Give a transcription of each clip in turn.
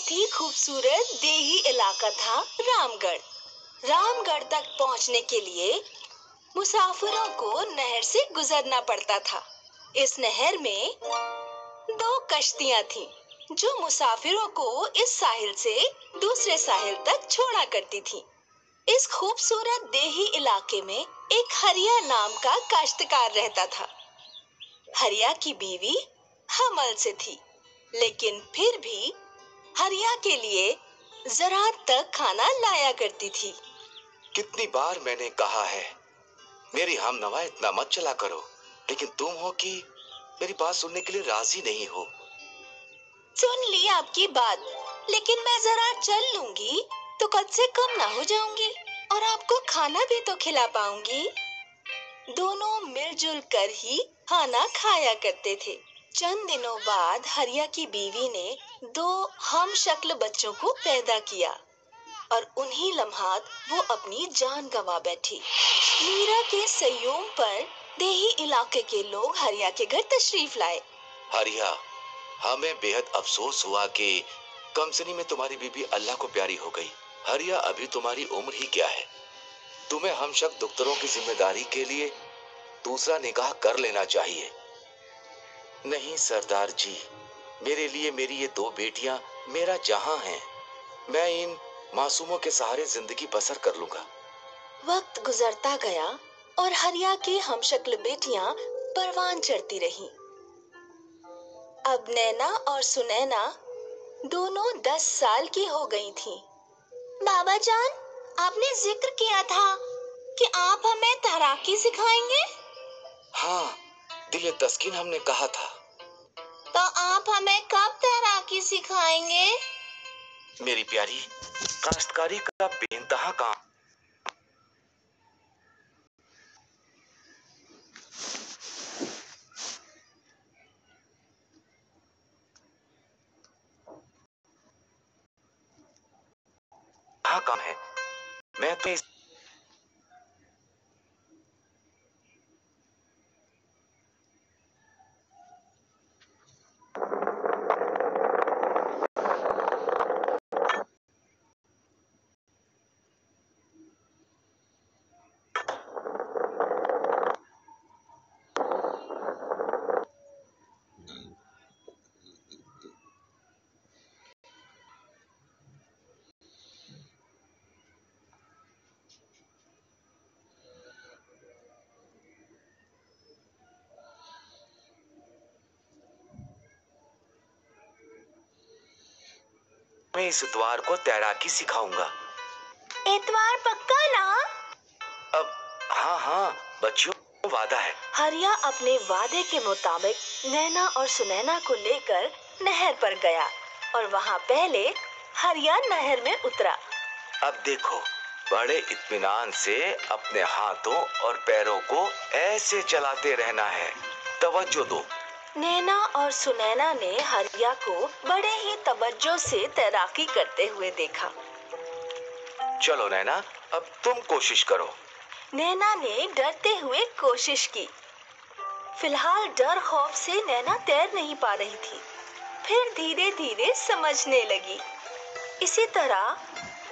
बहुत ही खूबसूरत देही इलाका था रामगढ़। रामगढ़ तक पहुंचने के लिए मुसाफिरों को नहर से गुजरना पड़ता था। इस नहर में दो कश्तियां थीं, जो मुसाफिरों को इस साहिल से दूसरे साहिल तक छोड़ा करती थीं। इस खूबसूरत देही इलाके में एक हरिया नाम का काश्तकार रहता था। हरिया की बीवी हमल से थी, लेकिन फिर भी हरिया के लिए ज़रात तक खाना लाया करती थी। कितनी बार मैंने कहा है, मेरी हमनवा इतना मत चला करो, लेकिन तुम हो कि मेरी बात सुनने के लिए राजी नहीं हो। सुन ली आपकी बात, लेकिन मैं जरा चल लूंगी तो कद से कम ना हो जाऊंगी और आपको खाना भी तो खिला पाऊंगी। दोनों मिलजुल कर ही खाना खाया करते थे। चंद दिनों बाद हरिया की बीवी ने दो हम शक्ल बच्चों को पैदा किया और उन्हीं लम्हात वो अपनी जान गंवा बैठी। मीरा के संयोग पर देही इलाके के लोग हरिया के घर तशरीफ लाए। हरिया, हमें बेहद अफसोस हुआ कि कमसनी में तुम्हारी बीबी अल्लाह को प्यारी हो गई। हरिया, अभी तुम्हारी उम्र ही क्या है? तुम्हें हमशक दुख्तरों की जिम्मेदारी के लिए दूसरा निकाह कर लेना चाहिए। नहीं सरदार जी, मेरे लिए मेरी ये दो बेटियां मेरा जहां हैं। मैं इन मासूमों के सहारे जिंदगी बसर कर लूंगा। वक्त गुजरता गया और हरिया की हमशक्ल बेटियां परवान चढ़ती रहीं। अब नैना और सुनैना दोनों 10 साल की हो गई थीं। बाबा जान, आपने जिक्र किया था कि आप हमें तैराकी सिखाएंगे। हाँ, दिल तस्कीन हमने कहा था। तो आप हमें कब तैराकी सिखाएंगे? मेरी प्यारी, काश्तकारी का बेइंतहा काम है। मैं तो इस इतवार को तैराकी सिखाऊंगा। इतवार पक्का ना? अब हाँ हाँ बच्चों, वादा है। हरिया अपने वादे के मुताबिक नैना और सुनैना को लेकर नहर पर गया और वहाँ पहले हरिया नहर में उतरा। अब देखो, बड़े इत्मीनान से अपने हाथों और पैरों को ऐसे चलाते रहना है। तवज्जो दो। नैना और सुनैना ने हरिया को बड़े ही तवज्जो से तैराकी करते हुए देखा। चलो नैना, अब तुम कोशिश करो। नैना ने डरते हुए कोशिश की। फिलहाल डर खौफ से नैना तैर नहीं पा रही थी। फिर धीरे धीरे समझने लगी। इसी तरह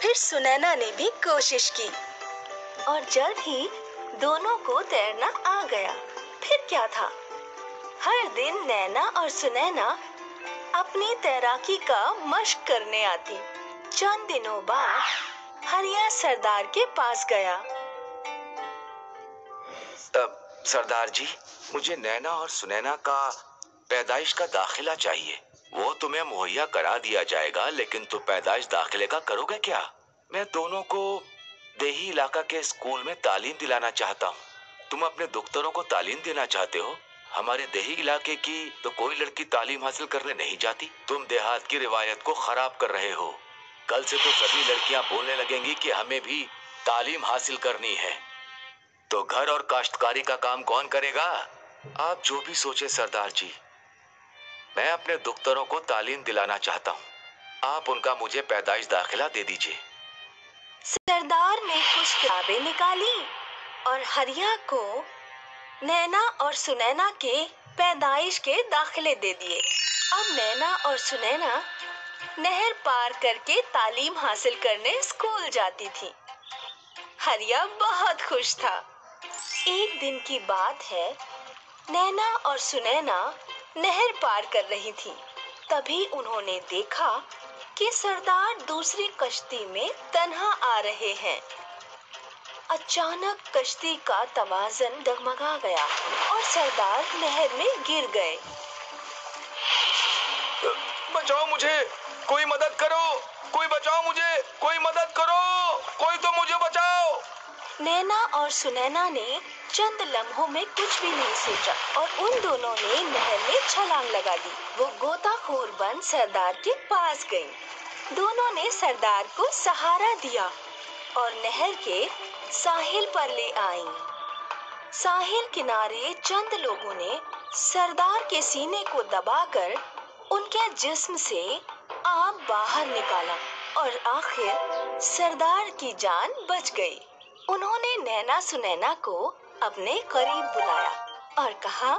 फिर सुनैना ने भी कोशिश की और जल्द ही दोनों को तैरना आ गया। फिर क्या था, हर दिन नैना और सुनैना अपनी तैराकी का मश्क करने आती। चंद दिनों बाद हरिया सरदार के पास गया। तब सरदार जी, मुझे नैना और सुनैना का पैदाइश का दाखिला चाहिए। वो तुम्हें मुहैया करा दिया जाएगा, लेकिन तुम पैदाइश दाखिले का करोगे क्या? मैं दोनों को देही इलाका के स्कूल में तालीम दिलाना चाहता हूँ। तुम अपने दुख्तरों को तालीम देना चाहते हो। हमारे देही इलाके की तो कोई लड़की तालीम हासिल करने नहीं जाती। तुम देहात की रिवायत को खराब कर रहे हो। कल से तो सभी लड़कियां बोलने लगेंगी कि हमें भी तालीम हासिल करनी है। तो घर और काश्तकारी का काम कौन करेगा? आप जो भी सोचे सरदार जी, मैं अपने दुख्तरों को तालीम दिलाना चाहता हूँ। आप उनका मुझे पैदाइश दाखिला दे दीजिए। सरदार ने कुछ किताबें निकाली और हरिया को नैना और सुनैना के पैदाइश के दाखिले दे दिए। अब नैना और सुनैना नहर पार करके तालीम हासिल करने स्कूल जाती थी। हरिया बहुत खुश था। एक दिन की बात है, नैना और सुनैना नहर पार कर रही थी। तभी उन्होंने देखा कि सरदार दूसरी कश्ती में तन्हा आ रहे हैं। अचानक कश्ती का तवाज़न डगमगा गया और सरदार नहर में गिर गए। बचाओ मुझे, कोई मदद करो, कोई बचाओ मुझे, कोई मदद करो, कोई तो मुझे बचाओ। नैना और सुनैना ने चंद लम्हों में कुछ भी नहीं सोचा और उन दोनों ने नहर में छलांग लगा दी। वो गोताखोर बन सरदार के पास गईं। दोनों ने सरदार को सहारा दिया और नहर के साहिल पर ले आईं। साहिल किनारे चंद लोगों ने सरदार के सीने को दबाकर उनके जिस्म से आग बाहर निकाला और आखिर सरदार की जान बच गई। उन्होंने नैना सुनैना को अपने करीब बुलाया और कहा,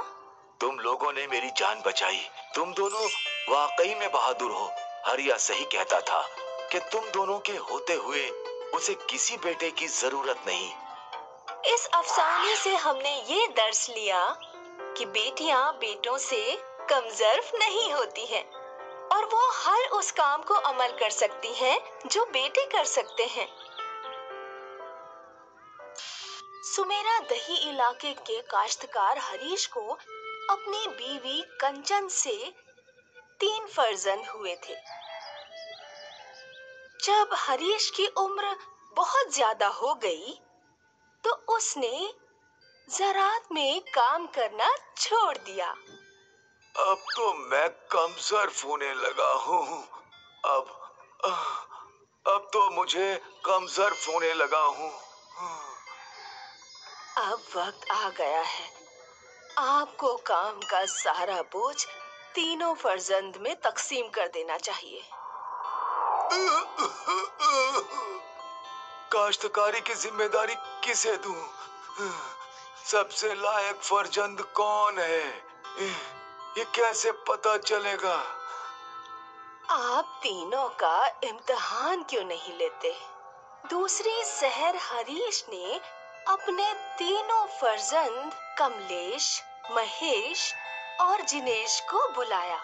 तुम लोगों ने मेरी जान बचाई। तुम दोनों वाकई में बहादुर हो। हरिया सही कहता था कि तुम दोनों के होते हुए उसे किसी बेटे की जरूरत नहीं। इस अफसाने से हमने ये दर्स लिया कि बेटियां बेटों से कमजोर नहीं होती हैं और वो हर उस काम को अमल कर सकती हैं जो बेटे कर सकते हैं। सुमेरा दही इलाके के काश्तकार हरीश को अपनी बीवी कंचन से 3 फर्जंद हुए थे। जब हरीश की उम्र बहुत ज्यादा हो गई तो उसने ज़रात में काम करना छोड़ दिया। अब तो मैं कमजोर होने लगा हूँ। अब तो मुझे कमजोर होने लगा हूँ। अब वक्त आ गया है। आपको काम का सारा बोझ तीनों फर्जंद में तकसीम कर देना चाहिए। काश्तकारी की जिम्मेदारी किसे दूं? सबसे लायक फर्जंद कौन है? ये कैसे पता चलेगा? आप तीनों का इम्तिहान क्यों नहीं लेते? दूसरी शहर हरीश ने अपने तीनों फर्जंद कमलेश, महेश और जिनेश को बुलाया।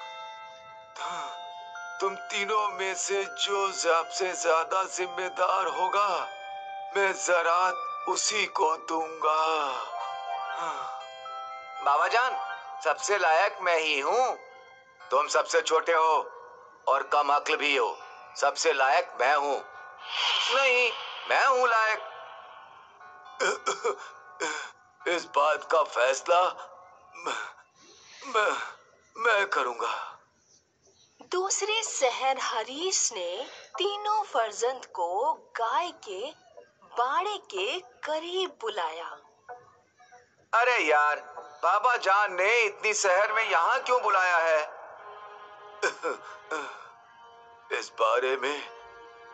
तुम तीनों में से जो सबसे ज्यादा जिम्मेदार होगा, मैं ज़रात उसी को दूंगा। बाबा जान, सबसे लायक मैं ही हूँ। तुम सबसे छोटे हो और कम अक्ल भी हो। सबसे लायक मैं हूँ। नहीं, मैं हूँ लायक। इस बात का फैसला मैं मैं करूंगा। दूसरे शहर हरीश ने तीनों फर्जंद को गाय के बाड़े के करीब बुलाया। अरे यार, बाबा जान ने इतनी शहर में यहाँ क्यों बुलाया है? इस बारे में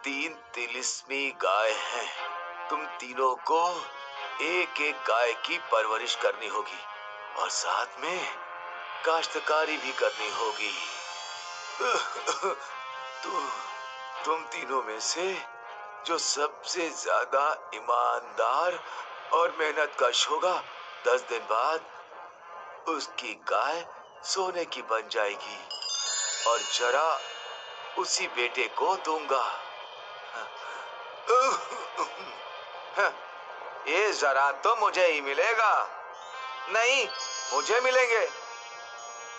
3 तिलिस्मी गाय हैं। तुम तीनों को एक एक गाय की परवरिश करनी होगी और साथ में काश्तकारी भी करनी होगी। तुम तीनों में से जो सबसे ज्यादा ईमानदार और मेहनतकश होगा, 10 दिन बाद उसकी गाय सोने की बन जाएगी और जरा उसी बेटे को दूंगा। ये जरा तो मुझे ही मिलेगा। नहीं, मुझे मिलेंगे।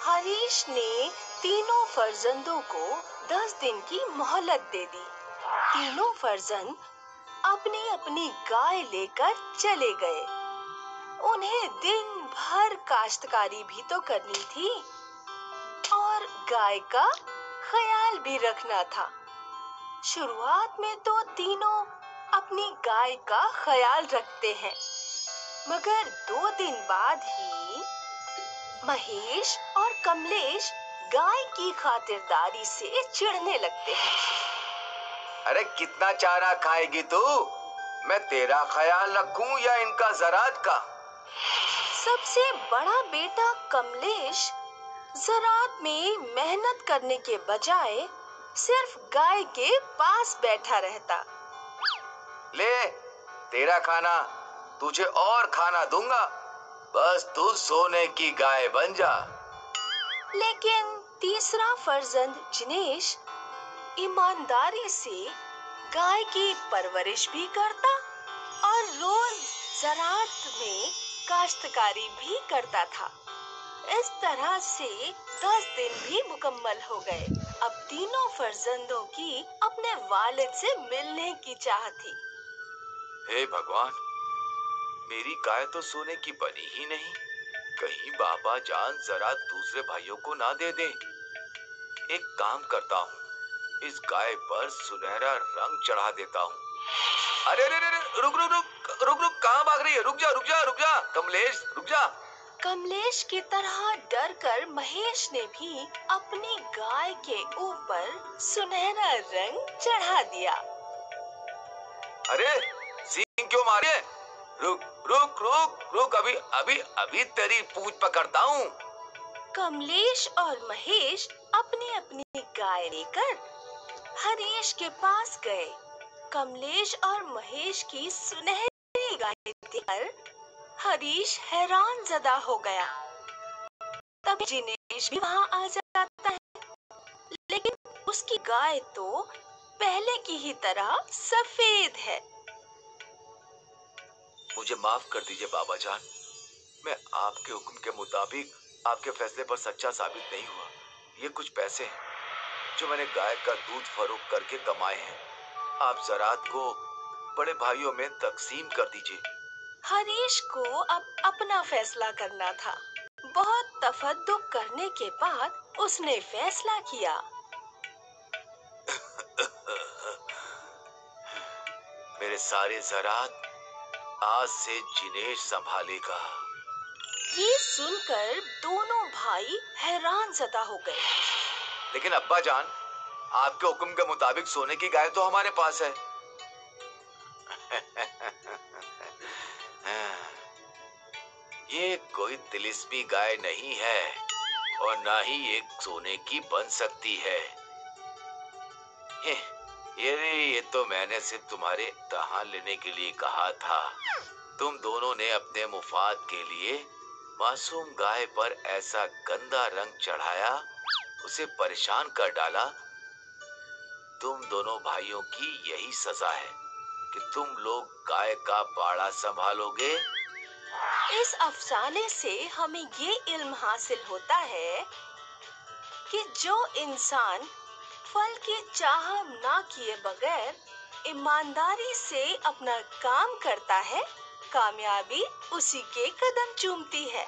हरीश ने तीनों फर्जंदों को 10 दिन की मोहलत दे दी। तीनों फर्जंद अपनी अपनी गाय लेकर चले गए। उन्हें दिन भर काश्तकारी भी तो करनी थी और गाय का ख्याल भी रखना था। शुरुआत में तो तीनों अपनी गाय का ख्याल रखते हैं, मगर 2 दिन बाद ही महेश और कमलेश गाय की खातिरदारी से चिढ़ने लगते हैं। अरे कितना चारा खाएगी तू? मैं तेरा ख्याल रखूं या इनका ज़रात का? सबसे बड़ा बेटा कमलेश ज़रात में मेहनत करने के बजाय सिर्फ गाय के पास बैठा रहता। ले तेरा खाना, तुझे और खाना दूंगा, बस तू सोने की गाय बन जा। लेकिन तीसरा फर्जंद जिनेश ईमानदारी से गाय की परवरिश भी करता और रोज ज़राअत में काश्तकारी भी करता था। इस तरह से 10 दिन भी मुकम्मल हो गए। अब तीनों फर्जंदों की अपने वालिद से मिलने की चाह थी। हे भगवान, मेरी गाय तो सोने की बनी ही नहीं। कहीं बाबा जान जरा दूसरे भाइयों को ना दे दे। एक काम करता हूँ, इस गाय पर सुनहरा रंग चढ़ा देता हूँ। अरे अरे अरे, रुक रुक रुक रुक रुक, कहाँ भाग रही है? रुक जा रुक जा रुक जा, कमलेश रुक जा। कमलेश की तरह डरकर महेश ने भी अपनी गाय के ऊपर सुनहरा रंग चढ़ा दिया। अरे सींग क्यों मारे? रुक रुक रुक रुक, अभी अभी अभी तेरी पूंछ पकड़ता हूँ। कमलेश और महेश अपनी अपनी गाय लेकर हरीश के पास गए। कमलेश और महेश की सुनहरी गाय देखकर हरीश हैरान ज़दा हो गया। तब जिनेश भी वहां आ जाता है, लेकिन उसकी गाय तो पहले की ही तरह सफेद है। मुझे माफ कर दीजिए बाबा जान, मैं आपके हुक्म के मुताबिक आपके फैसले पर सच्चा साबित नहीं हुआ। ये कुछ पैसे हैं जो मैंने गाय का दूध फरोख्त करके कमाए हैं। आप ज़राअत को बड़े भाइयों में तकसीम कर दीजिए। हरीश को अब अपना फैसला करना था। बहुत तफद्दुक करने के बाद उसने फैसला किया। मेरे सारे ज़राअत आज से जिनेश संभालेगा। ये सुनकर दोनों भाई हैरान ज़दा हो गए। लेकिन अब्बा जान, आपके हुक्म के मुताबिक सोने की गाय तो हमारे पास है। ये कोई तिलिस्मी गाय नहीं है और ना ही एक सोने की बन सकती है। ये तो मैंने सिर्फ तुम्हारे इम्तिहान लेने के लिए कहा था। तुम दोनों ने अपने मुफाद के लिए मासूम गाय पर ऐसा गंदा रंग चढ़ाया, उसे परेशान कर डाला। तुम दोनों भाइयों की यही सजा है कि तुम लोग गाय का बाड़ा संभालोगे। इस अफसाने से हमें ये इल्म हासिल होता है कि जो इंसान फल की चाह ना किए बगैर ईमानदारी से अपना काम करता है, कामयाबी उसी के कदम चूमती है।